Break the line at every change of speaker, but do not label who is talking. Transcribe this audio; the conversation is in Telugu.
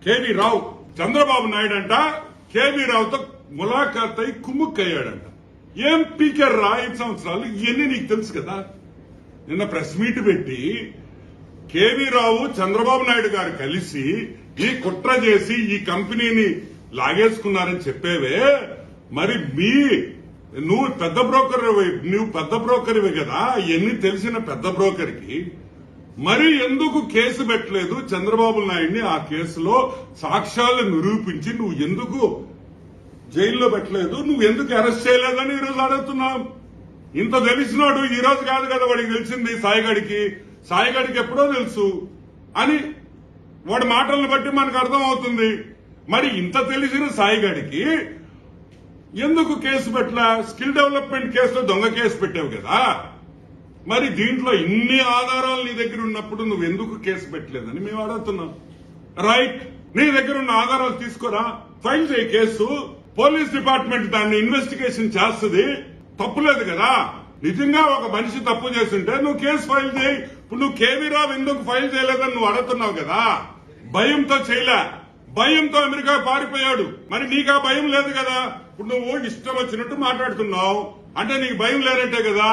కేవీ రావు చంద్రబాబు నాయుడు అంట కేవీ రావుతో ములాఖాత్ అయి కుమ్ముక్కయ్యాడంట. ఏం పీకర్ రా 5 సంవత్సరాలు ఇవన్నీ నీకు తెలుసు కదా. నిన్న ప్రెస్ మీట్ పెట్టి కేవీ రావు చంద్రబాబు నాయుడు గారు కలిసి ఈ కుట్ర చేసి ఈ కంపెనీని లాగేసుకున్నారని చెప్పేవే. మరి నువ్వు పెద్ద బ్రోకర్వే కదా, ఇవన్నీ తెలిసిన పెద్ద బ్రోకర్కి మరి ఎందుకు కేసు పెట్టలేదు చంద్రబాబు నాయుడిని? ఆ కేసులో సాక్ష్యాలు నిరూపించి నువ్వు ఎందుకు జైల్లో పెట్టలేదు, నువ్వు ఎందుకు అరెస్ట్ చేయలేదని ఈరోజు అడుగుతున్నాం. ఇంత తెలిసినాడు ఈ రోజు కాదు కదా వాడికి తెలిసింది. సాయిగడికి ఎప్పుడో తెలుసు అని వాడి మాటలను బట్టి మనకు అర్థం అవుతుంది. మరి ఇంత తెలిసిన సాయిగడికి ఎందుకు కేసు పెట్టలా? స్కిల్ డెవలప్మెంట్ కేసులో దొంగ కేసు పెట్టావు కదా. మరి దీంట్లో ఇన్ని ఆధారాలు నీ దగ్గర ఉన్నప్పుడు నువ్వు ఎందుకు కేసు పెట్టలేదని మేము అడుగుతున్నాం. రైట్, నీ దగ్గర ఉన్న ఆధారాలు తీసుకురా, ఫైల్ చేయి కేసు. పోలీస్ డిపార్ట్మెంట్ దాన్ని ఇన్వెస్టిగేషన్ చేస్తుంది, తప్పులేదు కదా. నిజంగా ఒక మనిషి తప్పు చేస్తుంటే నువ్వు కేసు ఫైల్ చేయి. ఇప్పుడు నువ్వు కేవీ రావు ఎందుకు ఫైల్ చేయలేదని నువ్వు అడుగుతున్నావు కదా. భయంతో చేయలే, భయంతో అమెరికా పారిపోయాడు. మరి నీకు ఆ భయం లేదు కదా. ఇప్పుడు నువ్వు ఇష్టం వచ్చినట్టు మాట్లాడుతున్నావు అంటే నీకు భయం లేనట్టే కదా.